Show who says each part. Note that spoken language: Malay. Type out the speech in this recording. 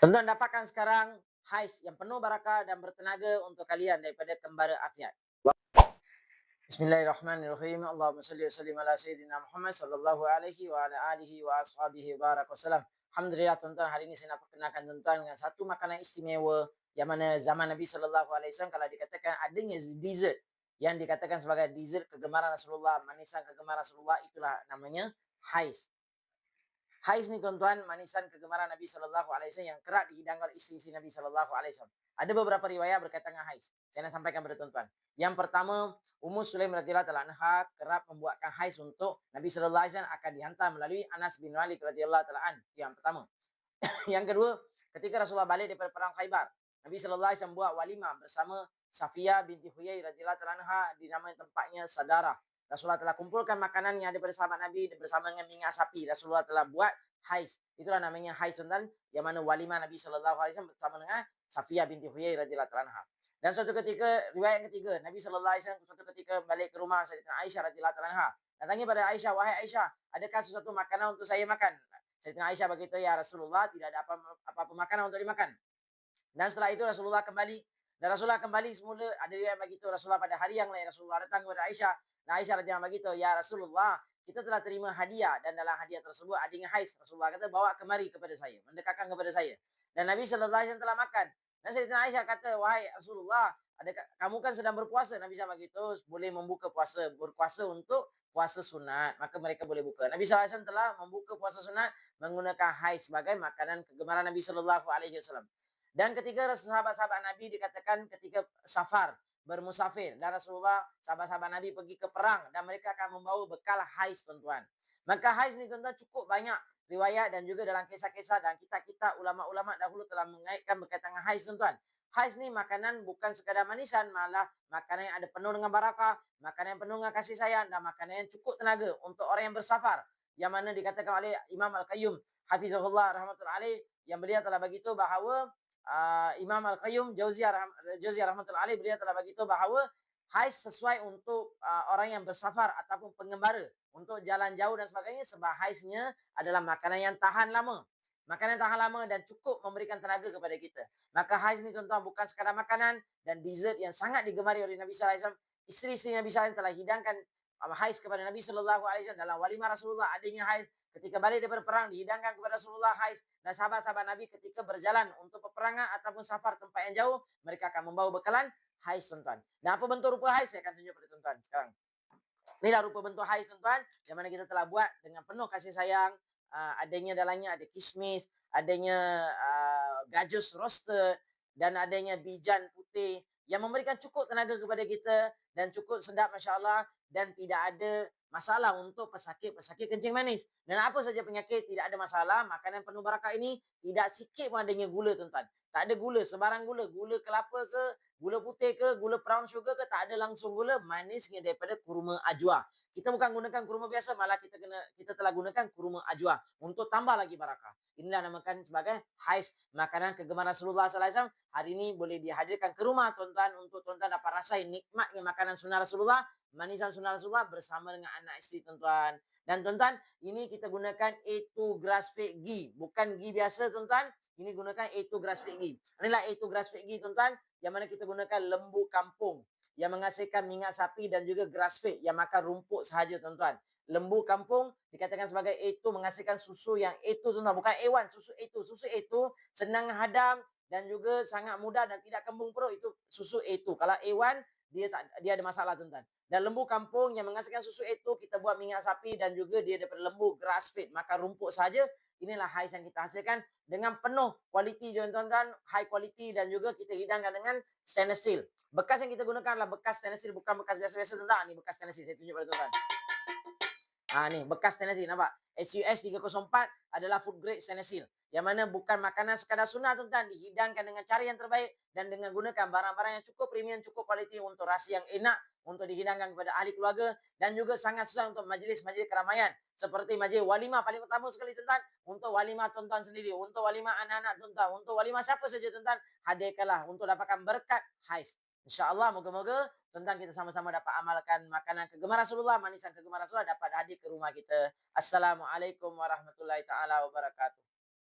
Speaker 1: Tuan-tuan dapatkan sekarang hais yang penuh barakah dan bertenaga untuk kalian daripada Kembara Afiat. Bismillahirrahmanirrahim. Allahumma salli wa sallim ala sayyidina Muhammad sallallahu alaihi wa ala alihi wa ashabihi barak wasallam. Alhamdulillah tuan-tuan, hari ini saya nak perkenalkan tuan-tuan dengan satu makanan istimewa yang mana zaman Nabi sallallahu alaihi wasallam kalau dikatakan adanya dessert yang dikatakan sebagai dessert kegemaran Rasulullah, manisan kegemaran Rasulullah, itulah namanya hais. Hais ni tuan-tuan, manisan kegemaran Nabi sallallahu alaihi wasallam yang kerap dihidangkan oleh isteri-isteri Nabi sallallahu alaihi wasallam. Ada beberapa riwayat berkaitan dengan hais. Saya nak sampaikan kepada tuan-tuan. Yang pertama, Ummu Sulaim radhiyallahu taala anha kerap membuatkan hais untuk Nabi sallallahu alaihi wasallam akan dihantar melalui Anas bin Malik radhiyallahu taala an. Yang pertama. Yang kedua, ketika Rasulullah balik daripada perang Khaibar, Nabi sallallahu alaihi wasallam buat walimah bersama Safiyah binti Huyai radhiyallahu taala anha di nama tempatnya Sadarah. Rasulullah telah kumpulkan makanan yang daripada sahabat Nabi bersama dengan minyak sapi. Rasulullah telah buat hais. Itulah namanya hais tuan, yang mana walimah Nabi sallallahu alaihi wasallam bersama dengan Safiyah binti Huyai radhiyallahu anha. Dan suatu ketika, riwayat yang ketiga, Nabi sallallahu alaihi wasallam suatu ketika balik ke rumah Sayyidatina Aisyah radhiyallahu anha. Dan tanya pada Aisyah, "Wahai Aisyah, adakah sesuatu makanan untuk saya makan?" Sayyidatina Aisyah berkata, "Ya Rasulullah, tidak ada apa-apa makanan untuk dimakan." Dan setelah itu Rasulullah kembali. Dan Rasulullah kembali semula, ada yang begitu Rasulullah pada hari yang lain Rasulullah datang kepada Aisyah. Dan Aisyah radhiyallahu begitu, "Ya Rasulullah, kita telah terima hadiah dan dalam hadiah tersebut adanya hais." Rasulullah kata, "Bawa kemari kepada saya, mendekatkan kepada saya." Dan Nabi sallallahu alaihi wasallam telah makan. Dan Sayyidatina Aisyah kata, "Wahai Rasulullah, adakah kamu kan sedang berpuasa?" Nabi SAW begitu, boleh membuka puasa, berpuasa untuk puasa sunat, maka mereka boleh buka. Nabi sallallahu alaihi wasallam telah membuka puasa sunat menggunakan hais sebagai makanan kegemaran Nabi sallallahu alaihi wasallam. Dan ketika sahabat-sahabat Nabi dikatakan ketika safar, bermusafir. Dan Rasulullah, sahabat-sahabat Nabi pergi ke perang. Dan mereka akan membawa bekal hais, tuan-tuan. Maka hais ni, tuan-tuan, cukup banyak riwayat dan juga dalam kisah-kisah dan kitab-kitab ulama-ulama dahulu telah mengaitkan berkaitan dengan hais, tuan-tuan. Hais ni makanan bukan sekadar manisan, malah makanan yang ada penuh dengan barakah, makanan yang penuh dengan kasih sayang, dan makanan yang cukup tenaga untuk orang yang bersafar. Yang mana dikatakan oleh Imam Al-Qayyum, Hafizahullah rahmatullahi alaih, yang beliau telah beritahu bahawa Imam Al-Qayyum Jauziyah rahmatullahi alaih, beliau telah beritahu bahawa hais sesuai untuk orang yang bersafar ataupun pengembara untuk jalan jauh dan sebagainya, sebab haisnya adalah makanan yang tahan lama. Makanan yang tahan lama dan cukup memberikan tenaga kepada kita. Maka hais ni, tuan-tuan, bukan sekadar makanan dan dessert yang sangat digemari oleh Nabi sallallahu alaihi wasallam. Isteri-isteri Nabi sallallahu alaihi wasallam telah hidangkan hais kepada Nabi sallallahu alaihi wasallam dalam walimah Rasulullah, adanya hais. Ketika balik daripada perang dihidangkan kepada Rasulullah hais. Dan sahabat-sahabat Nabi ketika berjalan untuk peperangan ataupun safar tempat yang jauh, mereka akan membawa bekalan hais, tuan-tuan. Dan apa bentuk rupa hais, saya akan tunjuk pada tuan-tuan sekarang. Inilah rupa bentuk hais, tuan-tuan, yang mana kita telah buat dengan penuh kasih sayang. Adanya dalamnya ada kismis, adanya gajus roasted, dan adanya bijan putih yang memberikan cukup tenaga kepada kita dan cukup sedap, masya-Allah, dan tidak ada masalah untuk pesakit kencing manis. Dan apa saja penyakit tidak ada masalah. Makanan penuh barakah ini tidak sikit pun adanya gula, tuan-tuan. Tak ada gula, sebarang gula. Gula kelapa ke, gula putih ke, gula brown sugar ke, tak ada langsung gula. Manisnya daripada kurma ajwa. Kita bukan gunakan kurma biasa, malah kita telah gunakan kurma ajwa untuk tambah lagi barakah. Inilah namakan sebagai hais, makanan kegemaran Rasulullah sallallahu alaihi wasallam. Hari ini boleh dihadirkan ke rumah, tuan-tuan, untuk tuan-tuan dapat rasai nikmatnya makanan sunnah Rasulullah, manisan sunnah Rasulullah bersama dengan anak isteri, tuan-tuan. Dan tuan-tuan, ini kita gunakan A2 grass fed ghee, bukan ghee biasa, tuan-tuan. Ini gunakan A2 grass fed ghee. Inilah A2 grass fed ghee, tuan-tuan, yang mana kita gunakan lembu kampung yang menghasilkan minyak sapi dan juga grass fed yang makan rumput sahaja, tuan-tuan. Lembu kampung dikatakan sebagai A2 menghasilkan susu yang A2, tuan-tuan, bukan A1, susu A2. Susu A2 senang hadam dan juga sangat mudah dan tidak kembung perut, itu susu A2. Kalau A1 dia ada masalah, tuan-tuan. Dan lembu kampung yang menghasilkan susu A2 kita buat minyak sapi dan juga dia daripada lembu grass fed makan rumput saja. Inilah hais yang kita hasilkan dengan penuh kualiti, tuan-tuan, high quality, dan juga kita hidangkan dengan stainless steel. Bekas yang kita gunakan adalah bekas stainless steel, bukan bekas biasa-biasa, tuan-tuan. Ini bekas stainless steel, saya tunjuk pada tuan-tuan. Ni bekas stainless steel, nampak? SUS 304 adalah food grade stainless steel. Yang mana bukan makanan sekadar sunnah, tuan-tuan, dihidangkan dengan cara yang terbaik dan dengan gunakan barang-barang yang cukup premium, cukup kualiti untuk rasa yang enak untuk dihidangkan kepada ahli keluarga dan juga sangat susah untuk majlis-majlis keramaian. Seperti majlis walimah paling utama sekali, tuan-tuan, untuk walimah tuan-tuan sendiri, untuk walimah anak-anak tuan-tuan, untuk walimah siapa saja, tuan-tuan, hadirkanlah untuk dapatkan berkat hais. InsyaAllah, moga-moga tuan-tuan kita sama-sama dapat amalkan makanan kegemaran Rasulullah, manisan kegemaran Rasulullah dapat hadir ke rumah kita. Assalamualaikum warahmatullahi taala wabarakatuh.